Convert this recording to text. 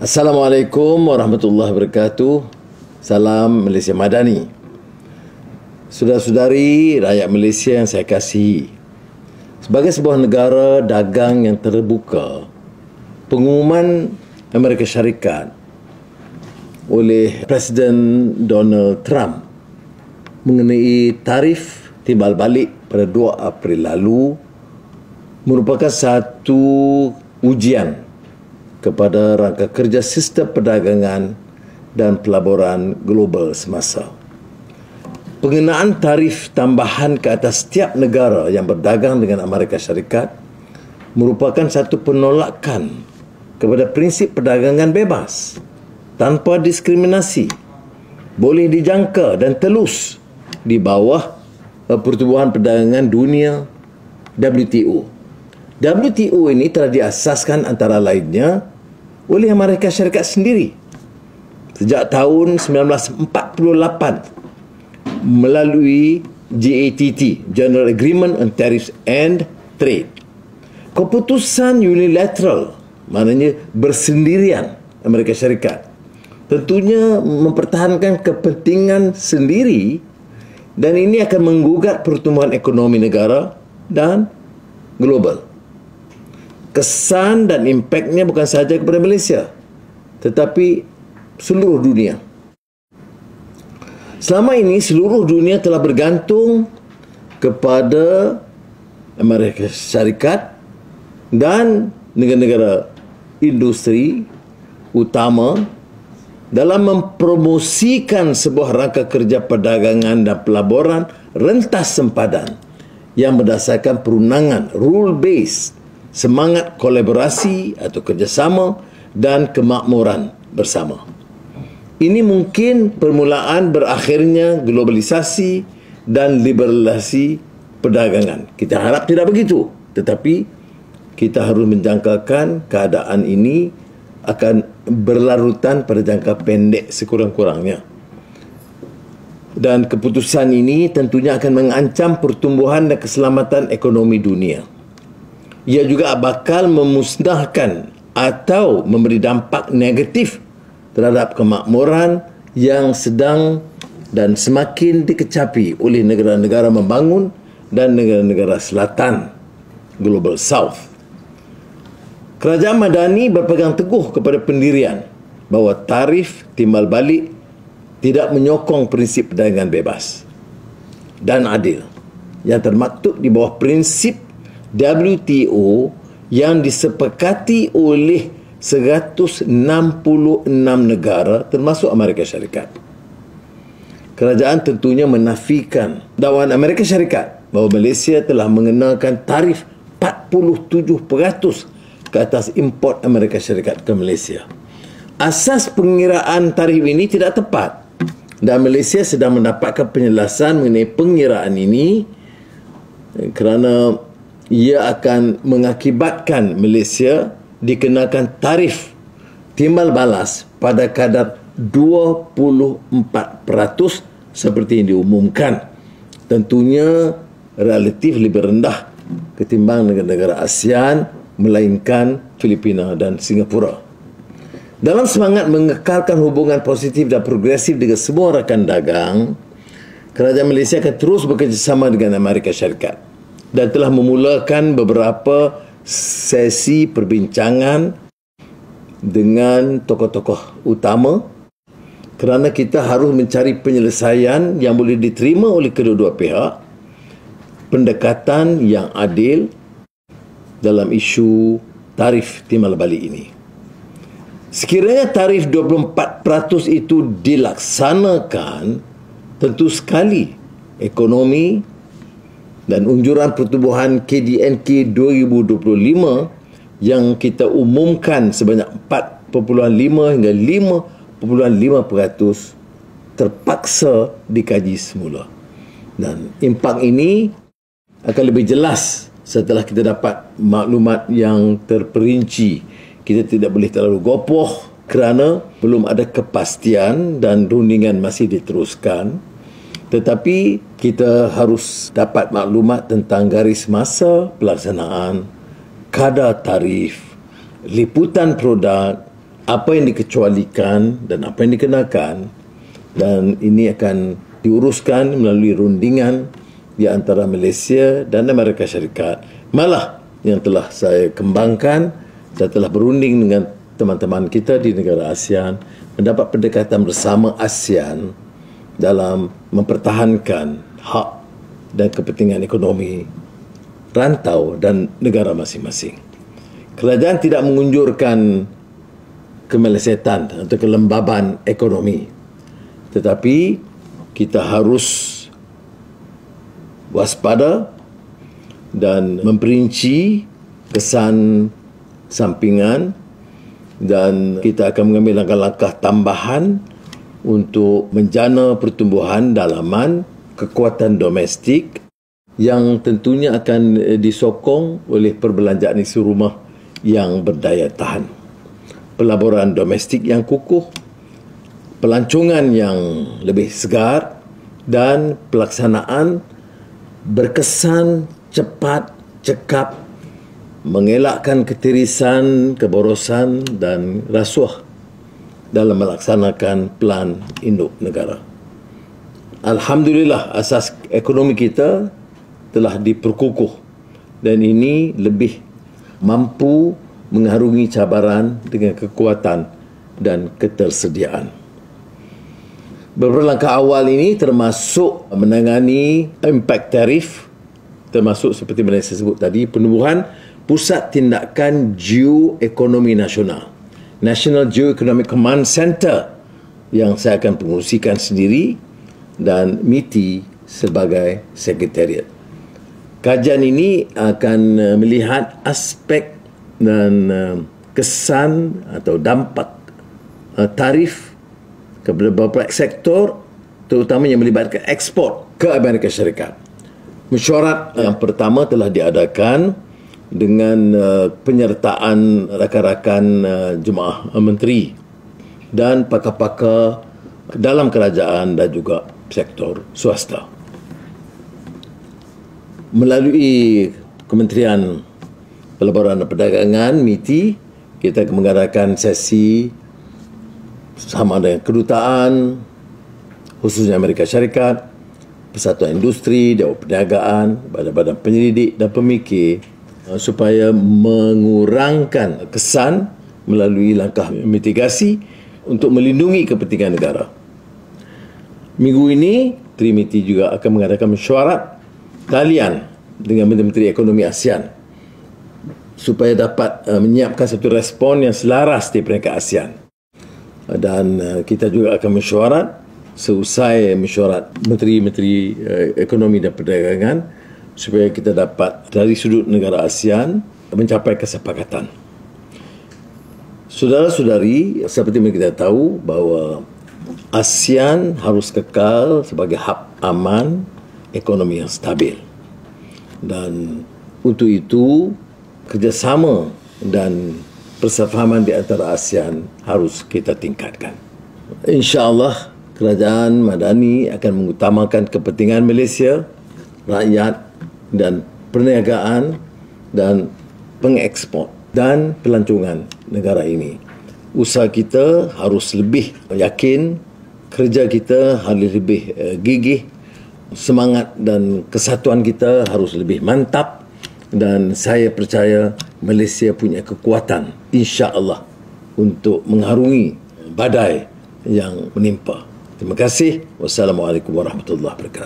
Assalamualaikum warahmatullahi wabarakatuh. Salam Malaysia Madani. Saudara-saudari rakyat Malaysia yang saya kasihi, sebagai sebuah negara dagang yang terbuka, pengumuman Amerika Syarikat oleh Presiden Donald Trump mengenai tarif timbal balik pada 2 April lalu merupakan satu ujian kepada rangka kerja sistem perdagangan dan pelaburan global semasa. Pengenaan tarif tambahan ke atas setiap negara yang berdagang dengan Amerika Syarikat merupakan satu penolakan kepada prinsip perdagangan bebas, tanpa diskriminasi, boleh dijangka dan telus di bawah Pertubuhan Perdagangan Dunia WTO. WTO ini telah diasaskan antara lainnya oleh Amerika Syarikat sendiri sejak tahun 1948 melalui GATT, General Agreement on Tariffs and Trade. Keputusan unilateral, maknanya bersendirian Amerika Syarikat, tentunya mempertahankan kepentingan sendiri, dan ini akan menggugat pertumbuhan ekonomi negara dan global. Kesan dan impaknya bukan sahaja kepada Malaysia, tetapi seluruh dunia. Selama ini seluruh dunia telah bergantung kepada Amerika Syarikat dan negara-negara industri utama dalam mempromosikan sebuah rangka kerja perdagangan dan pelaburan rentas sempadan yang berdasarkan perundangan, rule-based, semangat kolaborasi atau kerjasama dan kemakmuran bersama. Ini mungkin permulaan berakhirnya globalisasi dan liberalisasi perdagangan. Kita harap tidak begitu, tetapi kita harus menjangkakan keadaan ini akan berlarutan pada jangka pendek sekurang-kurangnya. Dan keputusan ini tentunya akan mengancam pertumbuhan dan keselamatan ekonomi dunia. Ia juga bakal memusnahkan atau memberi dampak negatif terhadap kemakmuran yang sedang dan semakin dikecapi oleh negara-negara membangun dan negara-negara selatan, Global South. Kerajaan Madani berpegang teguh kepada pendirian bahawa tarif timbal balik tidak menyokong prinsip perdagangan bebas dan adil yang termaktub di bawah prinsip WTO yang disepakati oleh 166 negara termasuk Amerika Syarikat. Kerajaan tentunya menafikan dakwaan Amerika Syarikat bahawa Malaysia telah mengenakan tarif 47% ke atas import Amerika Syarikat ke Malaysia. Asas pengiraan tarif ini tidak tepat dan Malaysia sedang mendapatkan penjelasan mengenai pengiraan ini kerana ia akan mengakibatkan Malaysia dikenakan tarif timbal balas pada kadar 24% seperti yang diumumkan. Tentunya relatif lebih rendah ketimbang negara-negara ASEAN, melainkan Filipina dan Singapura. Dalam semangat mengekalkan hubungan positif dan progresif dengan semua rakan dagang, kerajaan Malaysia akan terus bekerjasama dengan Amerika Syarikat dan telah memulakan beberapa sesi perbincangan dengan tokoh-tokoh utama kerana kita harus mencari penyelesaian yang boleh diterima oleh kedua-dua pihak, pendekatan yang adil dalam isu tarif timbal balik ini. Sekiranya tarif 24% itu dilaksanakan, tentu sekali ekonomi dan unjuran pertumbuhan KDNK 2025 yang kita umumkan sebanyak 4.5 hingga 5.5% terpaksa dikaji semula. Dan impak ini akan lebih jelas setelah kita dapat maklumat yang terperinci. Kita tidak boleh terlalu gopoh kerana belum ada kepastian dan rundingan masih diteruskan. Tetapi kita harus dapat maklumat tentang garis masa pelaksanaan, kadar tarif, liputan produk, apa yang dikecualikan dan apa yang dikenakan, dan ini akan diuruskan melalui rundingan di antara Malaysia dan Amerika Syarikat. Malah yang telah saya kembangkan dan telah berunding dengan teman-teman kita di negara ASEAN, mendapat pendekatan bersama ASEAN dalam mempertahankan hak dan kepentingan ekonomi rantau dan negara masing-masing. Kerajaan tidak mengunjurkan kemelesetan atau kelembaban ekonomi, tetapi kita harus waspada dan memperinci kesan sampingan, dan kita akan mengambil langkah-langkah tambahan untuk menjana pertumbuhan dalaman, kekuatan domestik yang tentunya akan disokong oleh perbelanjaan isi rumah yang berdaya tahan, pelaburan domestik yang kukuh, pelancongan yang lebih segar, dan pelaksanaan berkesan, cepat, cekap, mengelakkan ketirisan, keborosan dan rasuah dalam melaksanakan plan induk negara. Alhamdulillah, asas ekonomi kita telah diperkukuh dan ini lebih mampu mengarungi cabaran dengan kekuatan dan ketersediaan. Beberapa langkah awal ini termasuk menangani impak tarif, termasuk seperti yang saya sebut tadi, penubuhan Pusat Tindakan Geoekonomi Nasional, National Geoeconomic Command Center, yang saya akan pengurusikan sendiri, dan MITI sebagai sekretariat. Kajian ini akan melihat aspek dan kesan atau dampak tarif ke beberapa sektor, terutama yang melibatkan ekspor ke Amerika Syarikat. Mesyuarat yang pertama telah diadakan dengan penyertaan rakan-rakan jemaah menteri dan pakar-pakar dalam kerajaan dan juga sektor swasta. Melalui Kementerian Pelaburan dan Perdagangan, MITI, kita akan mengadakan sesi sama dengan kedutaan, khususnya Amerika Syarikat, Persatuan Industri, Dewan Perniagaan, badan-badan penyelidik dan pemikir, supaya mengurangkan kesan melalui langkah mitigasi untuk melindungi kepentingan negara. Minggu ini, Trimiti juga akan mengadakan mesyuarat talian dengan Menteri Ekonomi ASEAN supaya dapat menyiapkan satu respon yang selaras di peringkat ASEAN. Dan kita juga akan mesyuarat seusai mesyuarat Menteri-Menteri Ekonomi dan Perdagangan supaya kita dapat dari sudut negara ASEAN mencapai kesepakatan. Saudara-saudari, seperti yang kita tahu bahawa ASEAN harus kekal sebagai hub aman ekonomi yang stabil. Dan untuk itu, kerjasama dan persefahaman di antara ASEAN harus kita tingkatkan. InsyaAllah, kerajaan Madani akan mengutamakan kepentingan Malaysia, rakyat dan perniagaan dan pengekspor dan pelancongan negara ini. Usaha kita harus lebih yakin, kerja kita harus lebih gigih, semangat dan kesatuan kita harus lebih mantap, dan saya percaya Malaysia punya kekuatan insya-Allah untuk mengharungi badai yang menimpa. Terima kasih. Wassalamualaikum warahmatullahi wabarakatuh.